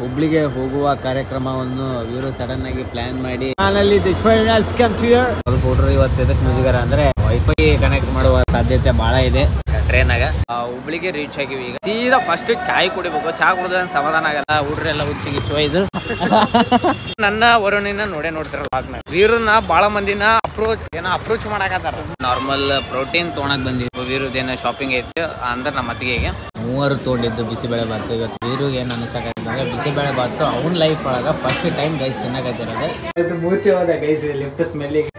ಹುಬ್ಳಿಗೆ ಹೋಗುವ ಕಾರ್ಯಕ್ರಮವನ್ನು ಇವರು ಸಡನ್ ಆಗಿ ಪ್ಲಾನ್ ಮಾಡಿ ಸ್ವಲ್ಪ ಹುಡ್ರು ಇವತ್ತು ಎದಕ್ ಮುಜುಗರ ಅಂದ್ರೆ ವೈಫೈ ಕನೆಕ್ಟ್ ಮಾಡುವ ಸಾಧ್ಯತೆ ಬಹಳ ಇದೆ ಟ್ರೈನಾಗ. ಹುಬ್ಳಿಗೆ ರೀಚ್ ಆಗಿವಿ. ಈಗ ಸೀದಾ ಫಸ್ಟ್ ಚಾಯ್ ಕುಡಿಬೇಕು. ಚಾ ಕುಡಿದ ಸಮಾಧಾನ ಆಗಲ್ಲ. ಹುಡ್ರೆಲ್ಲ ಹುಚ್ಚಿಗೆ ಇದು ನನ್ನ ವರುಣಿನ ನೋಡ್ತಿರ ಲಾಗ್ನ. ವೀರನ್ನ ಬಾಳ ಮಂದಿನ ಅಪ್ರೋಚ್ ಮಾಡಾಕತ್ತಾರ. ನಾರ್ಮಲ್ ಪ್ರೋಟೀನ್ ತೊಗೊಳಕ್ ಬಂದಿದ್ವಿ. ವೀರದೇನ ಶಾಪಿಂಗ್ ಐತಿ ಅಂದ್ರೆ ನಮ್ಮ ಅತ್ತಿಗೆಗೆ ಮೂವರು ತೊಗೊಂಡಿದ್ದು ಬಿಸಿಬೇಳೆ ಬಾತು. ಇವತ್ತು ವೀರಿಗೆ ಏನ್ ಅನ್ಸಕತ್ತಂದ್ರೆ ಬಿಸಿಬೇಳೆ ಬಾತು ಅವ್ನ ಲೈಫ್ ಒಳಗ ಫಸ್ಟ್ ಟೈಮ್ ಗೈಸ್ ತಿನ್ನಕತ್ತಿರೋದು. ಮೂರ್ಛೆ ಹೋದ ಗೈಸ್ ಲಿಫ್ಟ್ ಸ್ಮೆಲ್ಲಿಗೆ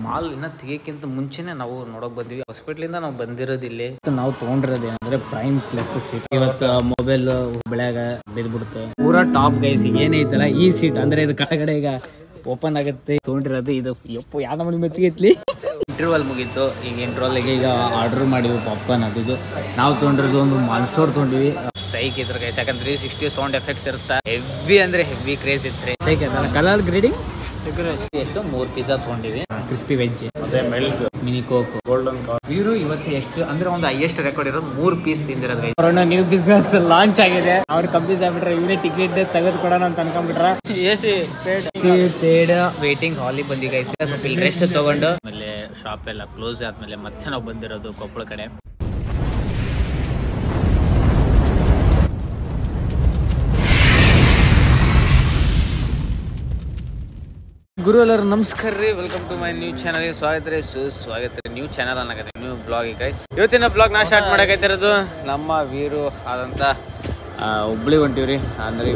ಮಾಲ್ ಇನ್ನ ತೆಗಿಯಕ್ಕಿಂತ ಮುಂಚೆನೆ ನಾವು ನೋಡಕ್ ಬಂದಿವಿ. ಹಾಸ್ಪಿಟ್ಲಿಂದ ನಾವು ಬಂದಿರೋದಿಲ್ಲ. ನಾವು ತಗೊಂಡಿರೋದು ಏನಂದ್ರೆ ಪ್ರೈಮ್ ಪ್ಲಸ್ ಸೀಟ್. ಇವತ್ತು ಮೊಬೈಲ್ ಬೆಳೆಯಾಗ ಬಿದ್ಬಿಡುತ್ತೆ. ಪೂರಾ ಟಾಪ್ ಗೈಸ್ ಏನೈತಲ್ಲ ಈ ಸೀಟ್ ಅಂದ್ರೆ ಇದು ಕಡೆಗಡೆ ಈಗ ಓಪನ್ ಆಗುತ್ತೆ. ತಗೊಂಡಿರೋದು ಇದು ಯಪ್ಪು ಯಾವ ಮನೆ ಮೆತ್ತಿಗೆತ್ಲಿ. ಇಂಟರ್ವಲ್ ಮುಗೀತು. ಈಗ ಇಂಟರ್ವಲ್ಗೆ ಈಗ ಆರ್ಡರ್ ಮಾಡಿದ್ವಿ ಪಾಪ್ಕಾರ್ನ್. ಅದು ನಾವು ತೊಗೊಂಡಿರೋದು ಒಂದು ಮಾನ್ಸ್ಟೋರ್ ತೊಗೊಂಡಿವಿ. ಸೈಕ್ ಇದ್ರ ಗೈಸ್. ಯಾಕಂದ್ರೆ 360 ಸೌಂಡ್ ಎಫೆಕ್ಟ್ಸ್ ಇರುತ್ತೆ. ಹೆವಿ ಅಂದ್ರೆ ಹೆವಿ ಕ್ರೇಜ್ ಇತ್ತು. ಸೈಕ್ ಐತಲ್ಲ. ಕಲರ್ ಗ್ರೇಡಿಂಗ್ ಎಷ್ಟು 3 ಪಿಜ್ಜಾ ತಗೊಂಡಿವಿ. Crispy veg mini coke golden Veeru ಇವತ್ತು ಎಷ್ಟು ಅಂದ್ರೆ ಒಂದು ಹೈಯೆಸ್ಟ್ ರೆಕಾರ್ಡ್ ಇರೋದು 3 ಪೀಸ್ ತಿಂದಿರೋದು. ಅವ್ರನ್ನ ನ್ಯೂ ಬಿಸ್ನೆಸ್ ಲಾಂಚ್ ಆಗಿದೆ. ಅವ್ರು ಕಂಪ್ಲೀಸ್ ಆಗ್ಬಿಟ್ರೆ ಇವನೇ ಟಿಕೆಟ್ ತೆಗೆದು ಕೊಡೋಣ ಅಂತ ಅನ್ಕೊಂಡ್ಬಿಟ್ರ. ವೇಟಿಂಗ್ ಹಾಲಿಗೆ ಬಂದಿ ಗೈಸ್. ಸ್ವಲ್ಪ ಇಲ್ಲಿ ರೆಸ್ಟ್ ತಗೊಂಡು ಆಮೇಲೆ ಶಾಪ್ ಎಲ್ಲ ಕ್ಲೋಸ್ ಆದ್ಮೇಲೆ ಮತ್ತೆ ನಾವು ಬಂದಿರೋದು ಕೊಪ್ಪಳ ಕಡೆ. ಗುರು ಎಲ್ಲರೂ ನಮಸ್ಕಾರ ರೀ. Welcome to my new channel. ಸ್ವಾಗತ ರೀ, ಸುಸ್ವಾಗತ ರೀ. ನ್ಯೂ ಚಾನಲ್ ಅನ್ನಕತ್ತೆ ನ್ಯೂ ಬ್ಲಾಗ್ ಗೈಸ್. ಇವತ್ತಿನ ಬ್ಲಾಗ್ ನಾ ಸ್ಟಾರ್ಟ್ ಮಾಡಕತ್ತಿರೋದು ನಮ್ಮ ವೀರು ಆದಂತ ಹುಬ್ಳಿ ಹೊಂಟಿವ್ರಿ. ಅಂದ್ರೆ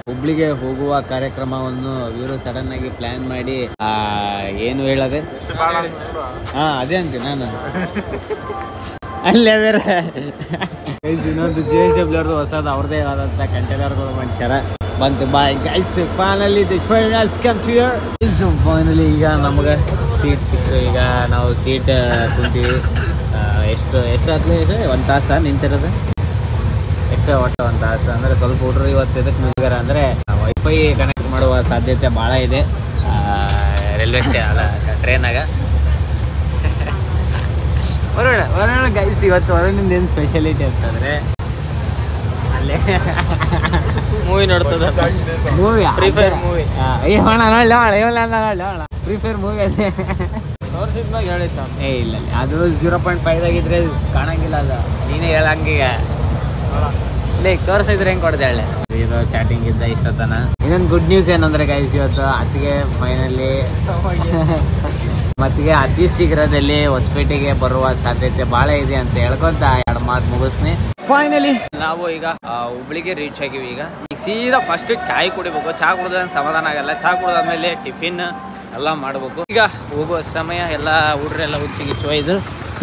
ಹುಬ್ಳಿಗೆ ಹೋಗುವ ಕಾರ್ಯಕ್ರಮವನ್ನು ವೀರು ಸಡನ್ ಆಗಿ ಪ್ಲಾನ್ ಮಾಡಿ ಏನು ಹೇಳದೆ ಅದೇ ಅಂತೀನಿ ನಾನು. ಅಲ್ಲೇ ಬೇರೆ ಇನ್ನೊಂದು JSW ಅವ್ರದ್ದು ಹೊಸದು ಅವ್ರದೇ ಆದಂತ ಕಂಟೈನರ್ಗಳು ಮನುಷ್ಯರ ಬಂತು. Bye guys. ಫೈನಲಿ ಈಗ ನಮ್ಗೆ ಸೀಟ್ ಸಿಕ್ತು. ಈಗ ನಾವು ಸೀಟ್ ಕುಂತೀವಿ. ಎಷ್ಟು ಹತ್ಲೆ ಇದೆ 1 ತಾಸ ನಿಂತಿರೋದು. ಎಷ್ಟು ಒಟ್ಟು 1 ತಾಸು ಅಂದ್ರೆ ಸ್ವಲ್ಪ ಹುಡ್ರು ಇವತ್ತು ಎದಕ್ಕೆ ಮುಜುಗರ ಅಂದ್ರೆ ವೈಫೈ ಕನೆಕ್ಟ್ ಮಾಡುವ ಸಾಧ್ಯತೆ ಭಾಳ ಇದೆ ರೈಲ್ವೆ ಅಲ್ಲ ಟ್ರೈನಾಗ. ವರುಣ ಗೈಸ್ ಇವತ್ತು ವರುಣಿಂದ ಏನು ಸ್ಪೆಷಾಲಿಟಿ ಅಂತಂದ್ರೆ ಅಲ್ಲೇ ಮೂವಿ ನೋಡ್ತದ. Movie Free Fire movie. Free Fire movie ಅದೇ ತೋರಿಸಿದ್ಮಾಗ ಹೇಳಿತ್ತ. ಇಲ್ಲ ಅದು 0.5 ಆಗಿದ್ರೆ ಕಾಣಂಗಿಲ್ಲ. ಅದು ನೀನೇ ಹೇಳಂಗೀಗ ತೋರಿಸಿದ್ರೆ ಹೆಂಗೆ ಕೊಡ್ದೆ ಹೇಳಿ. ಇರೋ ಚಾಟಿಂಗ್ ಇದ್ದ ಇಷ್ಟತನ. ಇನ್ನೊಂದು ಗುಡ್ ನ್ಯೂಸ್ ಏನಂದ್ರೆ ಗೈಸ್ ಇವತ್ತು ಅತ್ತಿಗೆ ಫೈನಲಿ ಮತ್ತಿಗೆ ಅತಿ ಶೀಘ್ರದಲ್ಲಿ ಹೊಸಪೇಟೆಗೆ ಬರುವ ಸಾಧ್ಯತೆ ಬಹಳ ಇದೆ ಅಂತ ಹೇಳ್ಕೊಂತ 2 ಮಾತು ಮುಗಿಸ್ನಿ. ಫೈನಲಿ ನಾವು ಈಗ ಹುಬ್ಳಿಗೆ ರೀಚ್ ಆಗಿವಿ. ಈಗ ಸೀದಾ ಫಸ್ಟ್ ಚಾಯ್ ಕುಡಿಬೇಕು. ಚಾ ಕುಡಿದ ಸಮಾಧಾನ ಆಗಲ್ಲ. ಚಾ ಕುಡಿದಾದ್ಮೇಲೆ ಟಿಫಿನ್ ಎಲ್ಲ ಮಾಡಬೇಕು. ಈಗ ಹೋಗುವ ಸಮಯ ಎಲ್ಲ ಹುಡ್ರೆಲ್ಲ ಹುಚ್ಚಿಗೆ ಇದು.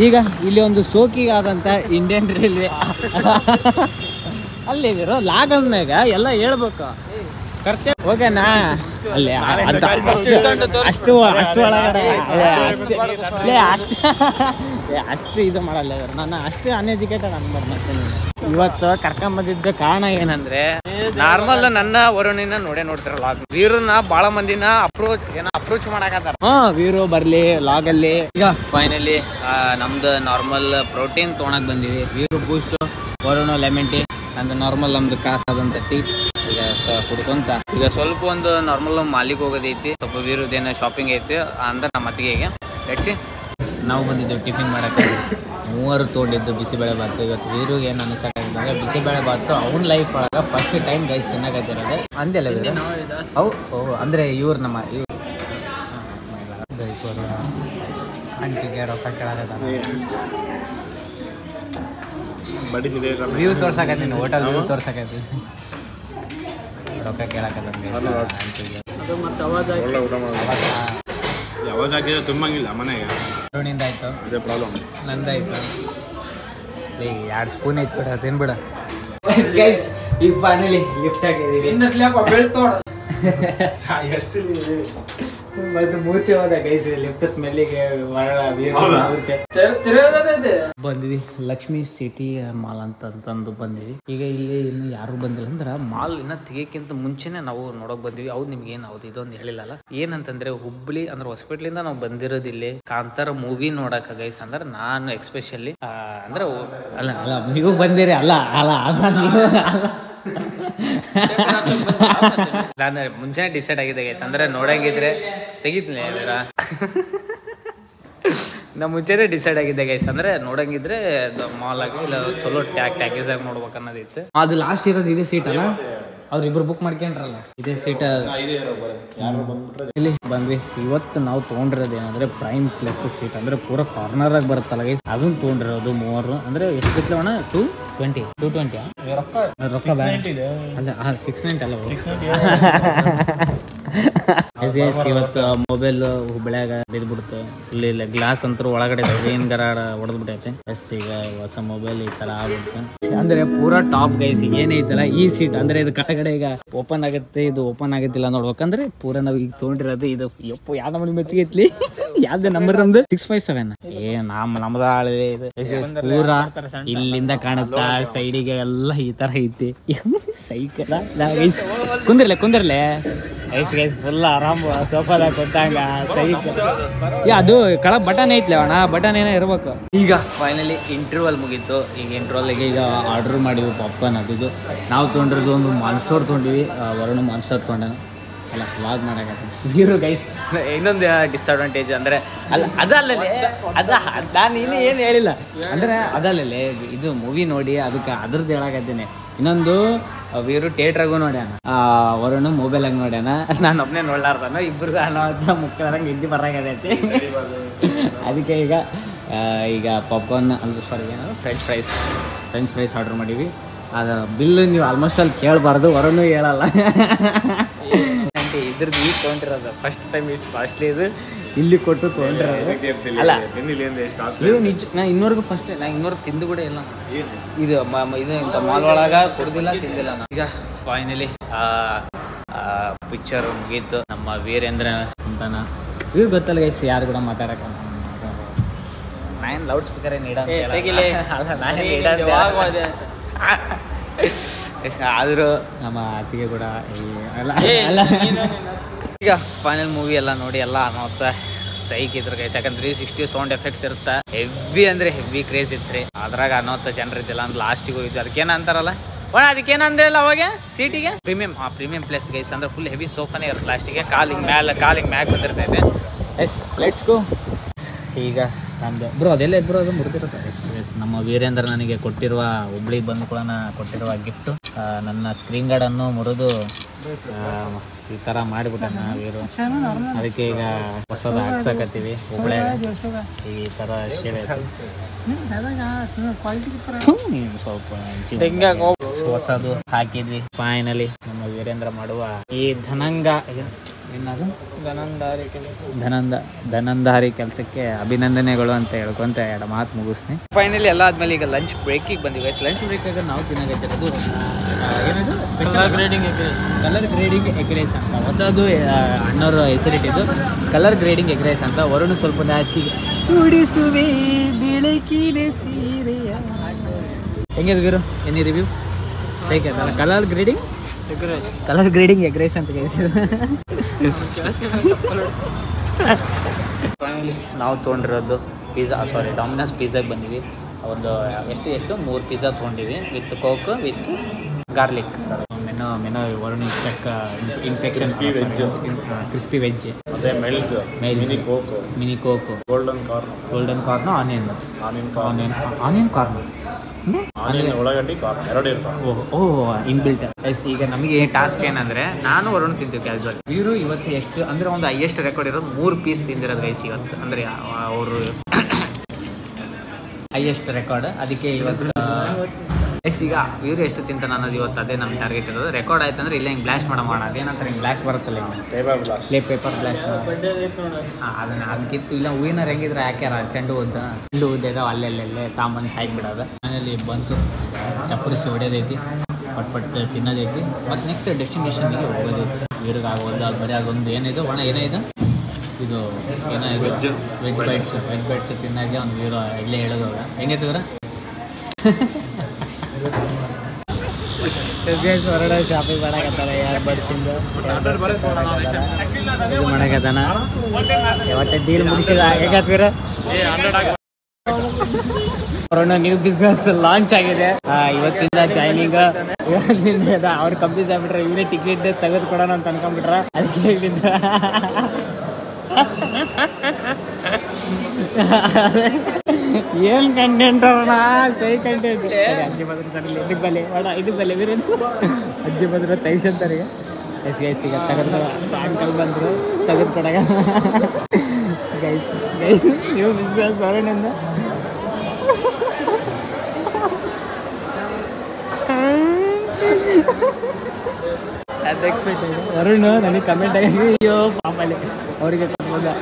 ಈಗ ಇಲ್ಲಿ ಒಂದು ಸೋಕಿಗಾದಂಥ ಇಂಡಿಯನ್ ರೈಲ್ವೆ ಅಲ್ಲಿ ಲಾಗಮ್ನಾಗ ಎಲ್ಲ ಹೇಳ್ಬೇಕು ಕರ್ತೇ ಹೋಗನಾ ಅಲ್ಲಿ ಅಷ್ಟು ಒಳಗಡೆ ಅಷ್ಟು ಇದು ಮಾಡಲ್ಲ. ನಾನು ಅಷ್ಟು ಅನ್ಎಜುಕೇಟೆಡ್ ಅನ್ಬಾರ್ದು. ಇವತ್ತು ಕರ್ಕೊಂಬಂದಿದ್ದ ಕಾರಣ ಏನಂದ್ರೆ ನಾರ್ಮಲ್ ನನ್ನ ವರುಣಿನ ನೋಡ್ತಿರ ಲಾಗ್. ವೀರನ್ನ ಬಾಳ ಮಂದಿನ ಅಪ್ರೋಚ್ ಮಾಡಾಕತ್ತಾರ. ವೀರು ಬರ್ಲಿ ಲಾಗ್ ಅಲ್ಲಿ. ಈಗ ಫೈನಲಿ ನಮ್ದು ನಾರ್ಮಲ್ ಪ್ರೋಟೀನ್ ತೊಗೊಳಕ್ ಬಂದಿವಿ. ವೀರು ಬೂಸ್ಟ್, ವರುಣ ಲೆಮನ್ ಟೀ, ಅಂದ್ರೆ ನಾರ್ಮಲ್ ನಮ್ದು ಕಾಸಾದಂತ ಟೀ ಈಗ ಕುಡ್ಕೊಂತ ಈಗ ಸ್ವಲ್ಪ ಒಂದು ನಾರ್ಮಲ್ ಮಾಲಿಗೆ ಹೋಗೋದೈತಿ. ಸ್ವಲ್ಪ ವೀರದೇನ ಶಾಪಿಂಗ್ ಐತಿ ಅಂದ್ರೆ ನಮ್ಮ ಅತ್ತಿಗೆಗೆ ಲೆಟ್ಸಿ. ನಾವು ಬಂದಿದ್ದೇವೆ ಟಿಫಿನ್ ಮಾಡಕ್ಕೆ. ಮೂವರು ತೊಗೊಂಡಿದ್ದು ಬಿಸಿಬೇಳೆ ಬಾತು. ಇವತ್ತು ವೀರಿಗೆ ಏನು ಅನ್ಸಕತ್ತಂದ್ರೆ ಬಿಸಿಬೇಳೆ ಬಾತು ಅವ್ನ ಲೈಫ್ ಒಳಗ ಫಸ್ಟ್ ಟೈಮ್ ಗೈಸ್ ತಿನ್ನಕತ್ತಿರೋದು. ಅಂದೆಲ್ಲ ಅಂದ್ರೆ ಇವ್ರು ನಮ್ಮ ಅಂಟಿಗೆ ರೊಕ್ಕ ಕೇಳಾಕತ್ತ ವ್ಯೂ ತೋರ್ಸಕತ್ತೀನಿ. ಹೋಟೆಲ್ ವ್ಯೂ ತೋರ್ಸಕತ್ತೀನಿ. ರೊಕ್ಕ ಕೇಳಾಕತ್ತ ತುಂಬಂಗಿಲ್ಲ ಮನೆಗೆ. ಅರುಣಿಂದ ಆಯ್ತು, ನಂದಾಯ್ತು. ಈಗ 2 ಸ್ಪೂನ್ ಐತ್ ಬಿಡ ತಿನ್ಬಿಡ. ಈಗ ಫೈನಲಿ ಲಿಫ್ಟ್ ಹಾಕಿದೀವಿ. ಮತ್ತೆ ಮೂರ್ಛೆ ಹೋದ ಗೈಸ್ ಲಿಫ್ಟ್ ಸ್ಮೆಲ್ಲಿಗೆ ಬಂದ್ವಿ. ಲಕ್ಷ್ಮಿ ಸಿಟಿ ಮಾಲ್ ಅಂತಂದು ಬಂದ್ವಿ. ಈಗ ಇಲ್ಲಿ ಇನ್ನು ಯಾರು ಬಂದಿಲ್ಲ ಅಂದ್ರ ಮಾಲ್ ಇನ್ನ ತೆಗಿಯಕ್ಕಿಂತ ಮುಂಚೆನೆ ನಾವು ನೋಡಕ್ ಬಂದ್ವಿ. ಹೌದು ನಿಮ್ಗೆ ಏನ್ ಹೌದು ಇದೊಂದು ಹೇಳಿಲ್ಲ. ಏನಂತಂದ್ರೆ ಹುಬ್ಳಿ ಅಂದ್ರೆ ಹೊಸಪೇಟ್ಲಿಂದ ನಾವು ಬಂದಿರೋದು ಇಲ್ಲಿ ಕಾಂತಾರ ಮೂವಿ ನೋಡಕ್ ಗೈಸ್. ಅಂದ್ರೆ ನಾನು ಎಕ್ಸ್ಪೆಷಲಿ ಅಂದ್ರೆ ಅಲ್ಲ ಅಲ್ಲ ನೀವು ಬಂದಿರಿ ಅಲ್ಲ ಅಲ್ಲ ನಾನು ಮುಂಚೆನೆ ಡಿಸೈಡ್ ಆಗಿದೆ ಗೈಸ್. ಅಂದ್ರೆ ನೋಡಂಗಿದ್ರೆ ತೆಗಿತೀನಿ ನಾ ಮುಂಚೆನೆ ಡಿಸೈಡ್ ಆಗಿದ್ದೆ ಗೈಸ್. ಅಂದ್ರೆ ನೋಡಂಗಿದ್ರೆ ಮಾಲ್ ಆಗಿ ಇಲ್ಲ ಚಲೋ ಟ್ಯಾಕೀಸ್ ಆಗಿ ನೋಡ್ಬೇಕು ಅನ್ನೋದಿತ್ತು. ಅದು ಲಾಸ್ಟ್ ಇರೋದು ಇದೇ ಸೀಟ್ ಅಲ್ಲ, ಅವ್ರಿಬ್ರು ಬುಕ್ ಮಾಡ್ಕೊಂಡ್ರಲ್ಲ ಇದೇ ಸೀಟ್. ಇಲ್ಲಿ ಬಂದ್ವಿ. ಇವತ್ತು ನಾವು ತೊಗೊಂಡಿರೋದು ಏನಂದ್ರೆ ಪ್ರೈಮ್ ಪ್ಲಸ್ ಸೀಟ್ ಅಂದ್ರೆ ಪೂರ ಕಾರ್ನರ್ ಆಗಿ ಬರುತ್ತಲ್ಲ ಗೈಸ್, ಅದನ್ನ ತೊಗೊಂಡಿರೋದು ಮೂವರು. ಅಂದ್ರೆ ಎಷ್ಟು ಬಿಟ್ಲೆ ಅಣ್ಣ 220 ರೊಕ್ಕ ಅಲ್ಲ 690 ಅಲ್ಲ ಇವತ್ತು ಮೊಬೈಲ್ ಹುಬ್ಳ್ಯಾಗ ಬಿದ್ಬಿಡುತ್ತೆ ಫುಲ್. ಇಲ್ಲ ಗ್ಲಾಸ್ ಅಂತೂ ಒಳಗಡೆ ಏನ್ ಗರಾಡ ಹೊಡೆದ್ಬಿಟ್ಟೈತೆ. ಈಗ ಹೊಸ ಮೊಬೈಲ್ ಈ ತರ ಆಗ್ಬಿಡುತ್ತೆ. ಅಂದ್ರೆ ಪೂರಾ ಟಾಪ್ ಗೈಸ್ ಏನೈತಲ್ಲ ಈ ಸೀಟ್. ಅಂದ್ರೆ ಇದು ಕಡೆಗಡೆ ಈಗ ಓಪನ್ ಆಗುತ್ತೆ, ಇದು ಓಪನ್ ಆಗತ್ತಿಲ್ಲ ನೋಡ್ಬೇಕಂದ್ರೆ ಪೂರಾ ನಾವ್ ಈಗ ತೊಗೊಂಡಿರೋದು ಇದು. ಯಪ್ಪ ಯಾವ ನಮ್ಮನೆ ಮೆಟ್ಟಿಗೆ ಐತ್ಲಿ, ಯಾವ್ದು ನಂಬರ್ ನಮ್ದು 657. ನಮ್ದ ಆಳೆ ಇದು ಪೂರಾ ಇಲ್ಲಿಂದ ಕಾಣುತ್ತಾ ಸೈಡಿಗೆ ಎಲ್ಲ ಈ ತರ ಐತಿ. ಸೈಕಲ್ ಕುಂದಿರ್ಲೆ ಐಸ್ ಗೈಸ್ ಫುಲ್ ಆರಾಮ್ ಸೋಫಾದಾಗ ಕೊಟ್ಟಂಗ ಸೈಕಲ್. ಅದು ಕೆಳ ಬಟನ್ ಐತ್ಲಿ ಅಣ್ಣ, ಬಟನ್ ಏನೋ ಇರ್ಬೇಕು. ಈಗ ಫೈನಲಿ ಇಂಟರ್ವಲ್ ಮುಗೀತು. ಈಗ ಇಂಟರ್ವಲ್ಗೆ ಈಗ ಆರ್ಡರ್ ಮಾಡಿದ್ವಿ ಪಾಪ್ಕಾರ್ನ್. ಅದು ನಾವು ತೊಗೊಂಡಿರೋದು ಒಂದು ಮಾನ್ಸ್ಟೋರ್ ತೊಗೊಂಡಿವಿ. ವರುಣ ಮಾನ್ಸ್ಟರ್ ತೊಗೊಂಡಾನ ಅಲ್ಲ ವ್ಲಾಗ್ ಮಾಡಕತ್ತ ವೀರು ಗೈಸ್. ಇನ್ನೊಂದು ಡಿಸ್ಅಡ್ವಾಂಟೇಜ್ ಅಂದ್ರೆ ಅಲ್ಲ ಅದಲ್ಲೇ ನಾನು ಇನ್ನೂ ಏನು ಹೇಳಿಲ್ಲ ಅಂದ್ರೆ ಅದಲ್ಲೇ ಇದು ಮೂವಿ ನೋಡಿ ಅದಕ್ಕೆ ಅದ್ರದ್ದು ಹೇಳಕತ್ತೀನಿ. ಇನ್ನೊಂದು ವೀರು ಥಿಯೇಟ್ರಾಗೂ ನೋಡ್ಯಾನ, ವರುಣ ಮೊಬೈಲಾಗ ನೋಡ್ಯಾನ, ನಾನು ಒಬ್ಬನೇ ನೋಡ್ಲಾರ್ದಾನು. ಇಬ್ಬರಿಗೂ ಅನ್ನೋ ಮುಖ್ಯರಂಗೆ ಹಿಂದಿ ಬರಾಕತೈತಿ. ಅದಕ್ಕೆ ಈಗ ಪಾಪ್ಕಾರ್ನ್ ಅಂದ್ರೆ ಸಾರಿ ಏನೋ ಫ್ರೆಂಚ್ ಫ್ರೈಸ್ ಆರ್ಡರ್ ಮಾಡೀವಿ. ಅದು ಬಿಲ್ ನೀವು ಆಲ್ಮೋಸ್ಟ್ ಅಲ್ಲಿ ಕೇಳಬಾರ್ದು, ವರುಣೂ ಹೇಳಲ್ಲ. ಇದ್ರದ್ದು ಈಗ ತೊಗೊಂಡಿರೋದು ಫಸ್ಟ್ ಟೈಮ್ ಇಷ್ಟು ಕಾಸ್ಟ್ಲಿ ಇದು ಇಲ್ಲಿ ಕೊಟ್ಟು ತೊಗೊಂಡಿರೋದು ಅಲ್ಲ. ಇದು ನಿಜ ನಾ ಇನ್ನೂರ್ಗು ಫಸ್ಟ್ ನಾ ಇನ್ನೂರ್ಗೆ ತಿಂದು ಕೂಡ ಇಲ್ಲ. ಇದು ಇಂಥ ಮಾಲ್ ಒಳಗ ಕುಡ್ದಿಲ್ಲ ತಿಂದಿಲ್ಲ. ಈಗ ಫೈನಲಿ ಪಿಕ್ಚರ್ ಮುಗೀತು. ನಮ್ಮ ವೀರೇಂದ್ರ ಅಂತಾನ ಇವ್ರು ಗೊತ್ತಲ್ಲ ಗೈಸ್, ಯಾರು ಕೂಡ ಮಾತಾಡಕ. ನಾನು ಲೌಡ್ ಸ್ಪೀಕರ್ ಏನು ಇಡ ಆದರೂ ನಮ್ಮ ಅತ್ತಿಗೆ ಕೂಡ ಈಗ ಫೈನಲ್ ಮೂವಿ ಎಲ್ಲ ನೋಡಿ ಎಲ್ಲ ಮತ್ತೆ ಸೈಕ್ ಇದ್ರು ಗೈಸ್. ಯಾಕಂದ್ರೆ 360 ಸೌಂಡ್ ಎಫೆಕ್ಟ್ಸ್ ಇರುತ್ತೆ. ಹೆವಿ ಅಂದ್ರೆ ಹೆವಿ ಕ್ರೇಜ್ ಇತ್ತು. ಅದ್ರಾಗ ಅನ್ನೋತ್ತ ಜನರು ಇದ್ದಿಲ್ಲ ಅಂದ್ರೆ ಲಾಸ್ಟಿಗೆ ಹೋಗಿದ್ದು. ಅದಕ್ಕೇನ ಅಂತಾರಲ್ಲ ಅದಕ್ಕೇನಂದ್ರಲ್ಲ ಅವಾಗ ಸೀಟಿಗೆ ಪ್ರೀಮಿಯಂ ಪ್ಲೇಸ್ ಗೈಸ್. ಅಂದ್ರೆ ಫುಲ್ ಹೆವಿ ಸೋಫಾನೇ ಇರುತ್ತೆ ಲಾಸ್ಟಿಗೆ. ಕಾಲಿಗೆ ಮ್ಯಾಗ್ ಬಂದಿರ್ತೈತೆ. Yes let's go. ಈಗ ನಂದು ಬ್ರೋ ಅದೆಲ್ಲ ಬ್ರೋ ಅದು ಮುರಿದಿರುತ್ತೆ. ಎಸ್ ನಮ್ಮ ವೀರೇಂದ್ರ ನನಗೆ ಕೊಟ್ಟಿರುವ ಹುಬ್ಳಿಗೆ ಬಂದು ಕೂಡ ಕೊಟ್ಟಿರುವ ಗಿಫ್ಟು. ನನ್ನ ಸ್ಕ್ರೀನ್ ಗಾರ್ಡನ್ನು ಮುರಿದು ಈ ಥರ ಮಾಡಿಬಿಟ್ಟೆ ವೀರು. ಅದಕ್ಕೆ ಈಗ ಹೊಸದು ಹಾಕ್ಸಕತ್ತೀವಿ ಹುಬ್ಳ್ಯಾಗ. ಈ ಥರ ಶೇಡ್ ಸ್ವಲ್ಪ ಹೊಸದು ಹಾಕಿದ್ವಿ. ಫೈನಲಿ ನಮ್ಮ ವೀರೇಂದ್ರ ಮಾಡುವ ಈ ಧನಂದಾರಿ ಕೆಲಸಕ್ಕೆ ಅಭಿನಂದನೆಗಳು ಅಂತ ಹೇಳ್ಕೊಂತ ಎರಡು ಮಾತು ಮುಗಿಸ್ತೀನಿ. ಫೈನಲಿ ಎಲ್ಲ ಆದ್ಮೇಲೆ ಈಗ ಲಂಚ್ ಬ್ರೇಕಿಗೆ ಬಂದಿವಿ. ಲಂಚ್ ಬ್ರೇಕಾಗ ನಾವು ತಿನ್ನಕತ್ತಿರೋದು ಏನದು special colour grading egg rice ಅಂತ ಹೊಸದು ಅಣ್ಣವ್ರ ಹೆಸರಿಟ್ಟಿದ್ದು. ಕಲರ್ ಗ್ರೇಡಿಂಗ್ ಎಗ್ ರೈಸ್ ಅಂತ. ವರುಣ ಸ್ವಲ್ಪ ನಾಚಿಗೆ ಉಡಿಸುವೆ ಬೆಳಕಿನ ಸೀರೆಯ. ಹೆಂಗಿದೆ ಗುರು ಏನಿ ರಿವ್ಯೂ? ಸೈಕ್ ಆಯ್ತಲ್ಲ. ಕಲರ್ ಗ್ರೇಡಿಂಗ್ ಎಗ್ ರೈಸ್ ಅಂತ ನಾವು ತೊಗೊಂಡಿರೋದು ಡಾಮಿನೋಸ್ ಪಿಜ್ಜಾಗೆ ಬಂದಿವಿ. ಒಂದು ಎಷ್ಟು 3 ಪಿಜ್ಜಾ ತೊಗೊಂಡಿವಿ with coke with garlic. Menu ವರುಣ ಇನ್ಫೆಕ್ಷನ್ crispy veg, mini coke, golden corn, onion corn, ಉಳ್ಳಾಗಡ್ಡಿ ಎರಡು ಇರ್ತಾವೆ. ಇನ್ಬಿಲ್ಟ್. ಈಗ ನಮಗೆ ಟಾಸ್ಕ್ ಏನಂದ್ರೆ ನಾನು ವರುಣ್ ತಿಂತೀವಿ ಕ್ಯಾಶುವಲ್. ಇವರು ಇವತ್ತು ಎಷ್ಟು ಅಂದ್ರೆ ಒಂದು ಹೈಯೆಸ್ಟ್ ರೆಕಾರ್ಡ್ ಇರೋದು 3 ಪೀಸ್ ತಿಂದಿರೋದು ಗೈಸ್ ಇವತ್ತು. ಅಂದ್ರೆ ಅವರು ಹೈಯೆಸ್ಟ್ ರೆಕಾರ್ಡ್. ಅದಕ್ಕೆ ಇವತ್ತು ಈಗ ಇವರು ಎಷ್ಟು ತಿಂತಾನೆ ಅನ್ನೋದು ಇವತ್ತು ಅದೇ ನಮ್ಮ ಟಾರ್ಗೆಟ್ ಇರೋದು. ರೆಕಾರ್ಡ್ ಆಯ್ತು ಅಂದ್ರೆ ಇಲ್ಲ ಹಿಂಗೆ ಬ್ಲಾಸ್ಟ್ ಮಾಡೋಣ. ಅದೇನಂತಾರೆ ಹಿಂಗೆ ಬ್ಲಾಸ್ಟ್ ಬರುತ್ತಲ್ಲ, ಪೇಪರ್ ಬ್ಲಾಸ್ಟ್. ಅದಕ್ಕಿತ್ತು ಇಲ್ಲ ಹೂವಿನಾರ ಹೆಂಗಿದ್ರೆ ಹಾಕ್ಯಾರ ಚೆಂಡು ಉದ್ದ ಅಲ್ಲೆಲ್ಲೆಲ್ಲೇ ತಾಂಬಂದು ಹಾಕಿಬಿಡೋದು. ಮನೇಲಿ ಬಂತು ಚಪ್ಪರಿಸಿ ಹೊಡೆಯೋದೈತಿ, ಪಟ್ ತಿನ್ನೋದೈತಿ. ಮತ್ತು ನೆಕ್ಸ್ಟ್ ಡೆಸ್ಟಿನೇಷನ್ಗೆ ಹೋಗೋದೈತಿ. ಇವ್ರಿಗೆ ಆಗೋದು ಅದು ಬರೀ ಅದೊಂದು ಏನಿದೆ ಏನಿದೆ ಇದು ಏನೋ ವೆಜ್ ಬೈಟ್ಸ್ ತಿನ್ನಾಗೆ ಒಂದು ಇರೋ ಇಲ್ಲೇ ಹೇಳೋದವಾಗ ಹೆಂಗೈತಿದ್ರ ಹೊರಡ ಶಾಪಿಂಗ್ ಮಾಡಕತ್ತಾರ ಯಾರು ಬಡ್ಸಿಂದ ಇದು ಮಾಡಕತ್ತಾನ ಯಾವತ್ತೆ ಡೀಲ್ ಮುಗಿಸಿದ ಹೇಗಾತ್ವೀರ ಕೊರೋನಾ ನ್ಯೂ ಬಿಸ್ನೆಸ್ ಲಾಂಚ್ ಆಗಿದೆ ಇವತ್ತಿಂದ ಜಾಯ್ನಿಂಗ್ ಅವ್ರು ಕಂಪ್ಲೀಸ್ ಆಗ್ಬಿಟ್ರೆ ಇವನೇ ಟಿಕೆಟ್ ತೆಗೆದುಕೊಡೋಣ ಅಂತ ಅನ್ಕೊಂಡ್ಬಿಟ್ರ ಅದಕ್ಕೆ ಇಲ್ಲಿಂದ ಏನ್ ಕಂಟೆಂಟ್ ಅವಣ ಸೈ ಕಂಟೆಂಟ್ ಅಜ್ಜಿ ಬದ್ರ ಸರ್ ಇದಕ್ಕೆ ಬಲೆ ಬೇಡ ಇದಕ್ಕೆ ಬಲೆ ಬೇರೆ ಅಜ್ಜಿ ಬದ್ರ ತೈಸಂತಾರೆ ಎಸ್ ಗೈಸ್ ಈಗ ತೆಗೆದು ಅಂಕಲ್ ಬಂದರು ತೆಗೆದುಕೊಡಗ ಗೈಸ್ ನೀವು ಬಿಸ್ನೆಸ್ ಹೊರನಿಂದ ಅದು ಎಕ್ಸ್ಪೆಕ್ಟ್ ಇದೆ ವರುಣ್ ನನಗೆ ಕಮೆಂಟ್ ಆಗಿ ಅಯ್ಯೋ ಪಾಪಲ್ಲಿ ಅವ್ರಿಗೆ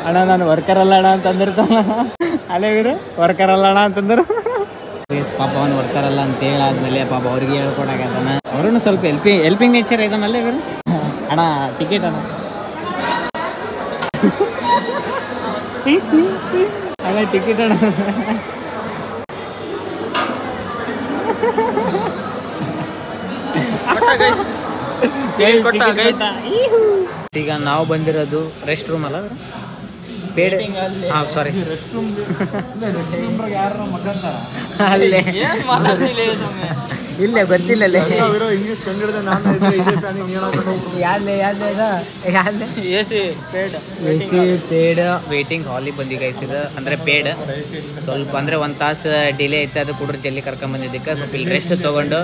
ಅಣ್ಣ ನಾನು ವರ್ಕರ್ ಅಲ್ಲ ಅಣ್ಣ ಅಂತ ಅಂದಿರ್ತಾನ ಅಲ್ಲೇ ಇವರು ವರ್ಕರ್ ಅಲ್ಲ ಅಣ್ಣ ಅಂತಂದ್ರು ಪಾಪ ಅವ್ನು ವರ್ಕರ್ ಅಲ್ಲ ಅಂತ ಹೇಳಾದ್ಮೇಲೆ ಪಾಪ ಅವ್ರಿಗೆ ಹೇಳ್ಕೊಡಾಗತ್ತಾನ ಅವ್ರೂ ಸ್ವಲ್ಪ ಹೆಲ್ಪಿಂಗ್ ನೇಚರ್ ಇದಾನಲ್ಲೇ ಇವರು ಅಣ್ಣ ಟಿಕೆಟ್ ಅಣ್ಣ ಅಣ್ಣ ಟಿಕೆಟ್ ಅಣ್ಣ ಈಗ ನಾವು ಬಂದಿರೋದು ರೆಸ್ಟ್ ರೂಮ್ ಅಲ್ಲ ಬೇಡ ಸಾರಿ ಅಲ್ಲೇ ಇಲ್ಲೇ ಗೊತ್ತಿಲ್ಲ ಪೇಡ್ ವೇಟಿಂಗ್ ಹಾಲಿಗೆ ಬಂದಿ ಗೈಸಿದ ಅಂದ್ರೆ ಪೇಡ್ ಸ್ವಲ್ಪ ಅಂದ್ರೆ ಒಂದು ತಾಸು ಡಿಲೇ ಐತೆ ಅದು ಕೂಡ ಜಲ್ದಿ ಕರ್ಕೊಂಡ್ ಬಂದಿದ್ದಕ್ಕೆ ಸ್ವಲ್ಪ ಇಲ್ಲಿ ರೆಸ್ಟ್ ತಗೊಂಡು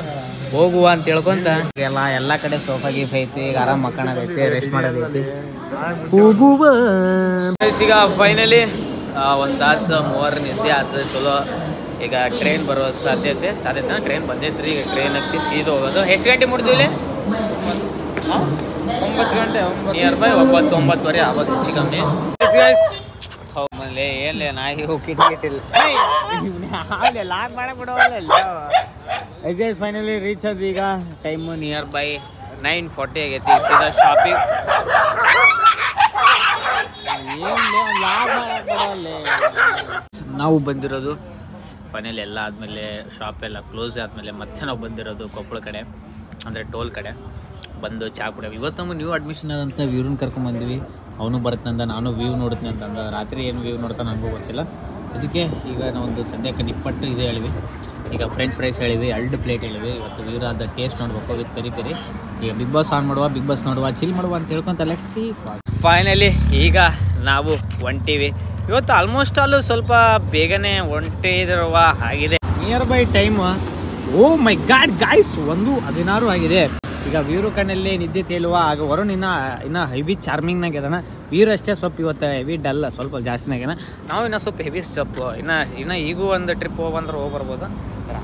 ಹೋಗುವ ಅಂತ ಹೇಳ್ಕೊಂತ ಎಲ್ಲ ಕಡೆ ಸೋಫಾ ಗೀಫ್ ಐತಿ ಈಗ ಆರಾಮ್ ಮಕ್ಕಳೈತಿ ರೆಸ್ಟ್ ಮಾಡೋದೈತಿ ಹೋಗುವ ಈಗ ಫೈನಲಿ ಒಂದು ತಾಸು ಮೂವರು ನಿದ್ದೆ ಆಗ್ತದೆ ಚಲೋ ಈಗ ಟ್ರೈನ್ ಬರೋ ಸಾಧ್ಯತೆ ಟ್ರೈನ್ ಬಂದೈತ್ರಿ ಈಗ ಟ್ರೈನ್ ಹತ್ತಿ ಸೀದಾ ಹೋಗೋದು ಎಷ್ಟು ಗಂಟೆ ಮುಡ್ದು ಇಲ್ಲಿ 9 ಗಂಟೆ ನಿಯರ್ ಬೈ 9-9:30 ಆಗೋದು ಹೆಚ್ಚು ಕಮ್ಮಿ ಏನ್ಲೇ ನಾಯಿ ಹೋಗಿಟ್ಟಿಲ್ಲ ಲಾಕ್ ಮಾಡಕ್ ಬಿಡೋಲ್ಲ ಫೈನಲಿ ರೀಚ್ ಆದ್ವಿ ಈಗ ಟೈಮು ನಿಯರ್ ಬೈ 9:40 ಆಗೈತಿ ಸೀದಾ ಶಾಪಿಂಗ್ ನಾವು ಬಂದಿರೋದು ಫೈನಲಿ ಎಲ್ಲ ಆದಮೇಲೆ ಶಾಪ್ ಎಲ್ಲ ಕ್ಲೋಸ್ ಆದಮೇಲೆ ಮತ್ತೆ ನಾವು ಬಂದಿರೋದು ಕೊಪ್ಪಳ ಕಡೆ ಅಂದರೆ ಟೋಲ್ ಕಡೆ ಬಂದು ಚಾ ಕುಡಿಯೋ ಇವತ್ತು ನಮಗೆ ನ್ಯೂ ಅಡ್ಮಿಷನ್ ಆದಂಥ ವ್ಯೂರನ್ನ ಕರ್ಕೊಂಬಂದ್ವಿ ಅವನು ಬರುತ್ತಂದ ನಾನು ವ್ಯೂ ನೋಡ್ತೀನಿ ಅಂತಂದ ರಾತ್ರಿ ಏನು ವ್ಯೂ ನೋಡ್ತಾ ನನಗೂ ಗೊತ್ತಿಲ್ಲ ಅದಕ್ಕೆ ಈಗ ನಾವೊಂದು ಸದ್ಯಕ್ಕೆ ನಿಪ್ಪಟ್ಟು ಇದೆ ಹೇಳಿವಿ ಈಗ ಫ್ರೆಂಚ್ ಫ್ರೈಸ್ ಹೇಳಿವಿ 2 ಪ್ಲೇಟ್ ಹೇಳಿವಿ ಇವತ್ತು ವೀರಾದ ಟೇಸ್ಟ್ ನೋಡ್ಬೇಕು ವಿತ್ ಪೆರಿ ಈಗ ಬಿಗ್ ಬಾಸ್ ಆನ್ ಮಾಡುವ ಬಿಗ್ ಬಾಸ್ ನೋಡುವ ಚಿಲ್ ಮಾಡುವ ಅಂತ ಹೇಳ್ಕೊಂತ ಲೆಟ್ಸ್ ಸಿ ಫೈನಲಿ ಈಗ ನಾವು ಹೊಂಟೀವಿ ಇವತ್ತು ಆಲ್ಮೋಸ್ಟ್ ಆಲು ಸ್ವಲ್ಪ ಬೇಗನೆ ಹೊಂಟಿರುವ ಆಗಿದೆ nearby time oh my god guys 1:16 ಆಗಿದೆ ಈಗ ವೀರು ಕಣ್ಣಲ್ಲಿ ನಿದ್ದೆ ತೇಲುವ ಆಗ ವರುಣ್ ಇನ್ನು ಹೆವಿ ಚಾರ್ಮಿಂಗ್ನಾಗ ಅದಾನ ವೀರು ಅಷ್ಟೇ ಸ್ವಲ್ಪ ಇವತ್ತು ಹೆವಿ ಡಲ್ ಸ್ವಲ್ಪ ಜಾಸ್ತಿನಾಗೇನ ನಾವು ಇನ್ನೂ ಸ್ವಲ್ಪ ಹೆವಿ ಸ್ಟೆಪ್ ಇನ್ನು ಈಗೂ ಒಂದು ಟ್ರಿಪ್ ಹೋಗ್ಬಂದ್ರೆ ಹೋಗ್ಬರ್ಬೋದು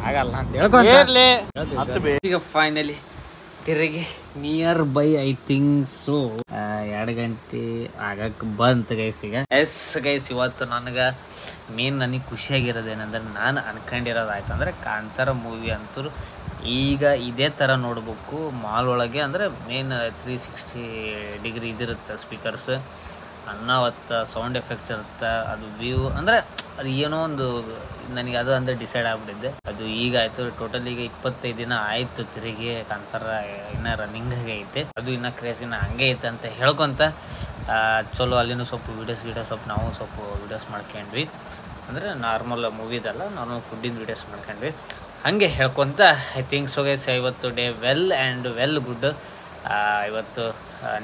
ಆಗಲ್ಲ ಅಂತ ಹೇಳ್ಕೊಂಡು ಈಗ ಫೈನಲಿ ತಿರುಗಿ near by I think so 2 ಗಂಟೆ ಆಗಕ್ಕೆ ಬಂತು ಗೈಸ್ ಈಗ ಗೈಸ್ ಇವತ್ತು ನನಗೆ ನನಗೆ ಖುಷಿಯಾಗಿರೋದೇನೆಂದ್ರೆ ನಾನು ಅನ್ಕೊಂಡಿರೋದು ಆಯ್ತಂದ್ರೆ ಕಾಂತಾರ ಮೂವಿ ಅಂತೂ ಈಗ ಇದೇ ಥರ ನೋಡ್ಬೇಕು ಮಾಲ್ ಒಳಗೆ ಅಂದರೆ ಮೇನ್ 360 ಡಿಗ್ರಿ ಇದಿರುತ್ತೆ ಸ್ಪೀಕರ್ಸ್ ಅನ್ನವತ್ತು ಸೌಂಡ್ ಎಫೆಕ್ಟ್ಸ್ ಇರುತ್ತೆ ಅದು ವ್ಯೂ ಅಂದರೆ ಅದು ಏನೋ ಒಂದು ನನಗೆ ಅದು ಅಂದರೆ ಡಿಸೈಡ್ ಆಗ್ಬಿಟ್ಟಿದ್ದೆ ಅದು ಈಗ ಆಯಿತು ಟೋಟಲ್ ಈಗ 25 ದಿನ ಆಯಿತು ತಿರುಗಿ ಕಾಂತಾರ ಇನ್ನೂ ರನ್ನಿಂಗಾಗೆ ಐತೆ ಅದು ಇನ್ನೂ ಕ್ರೇಜಿನ ಹಂಗೆ ಐತೆ ಅಂತ ಹೇಳ್ಕೊತ ಚಲೋ ಅಲ್ಲಿನೂ ಸ್ವಲ್ಪ ವೀಡಿಯೋಸ್ ಸ್ವಲ್ಪ ನಾವು ಸ್ವಲ್ಪ ವೀಡಿಯೋಸ್ ಮಾಡ್ಕೊಂಡ್ವಿ ಅಂದರೆ ನಾರ್ಮಲ್ ಮೂವಿದಲ್ಲ ನಾರ್ಮಲ್ ಫುಡ್ಡಿನ ವೀಡಿಯೋಸ್ ಮಾಡ್ಕೊಂಡ್ವಿ ಹಾಗೆ ಹೇಳ್ಕೊತ ಐ ಥಿಂಕ್ ಸೊ ಗೈಸ್ ಇವತ್ತು ಡೇ ವೆಲ್ ಗುಡ್ ಇವತ್ತು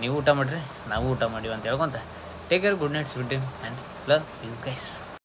ನೀವು ಊಟ ಮಾಡಿರಿ ನಾವು ಊಟ ಮಾಡಿವಿ ಅಂತ ಹೇಳ್ಕೊತ take care good night sweet and love you guys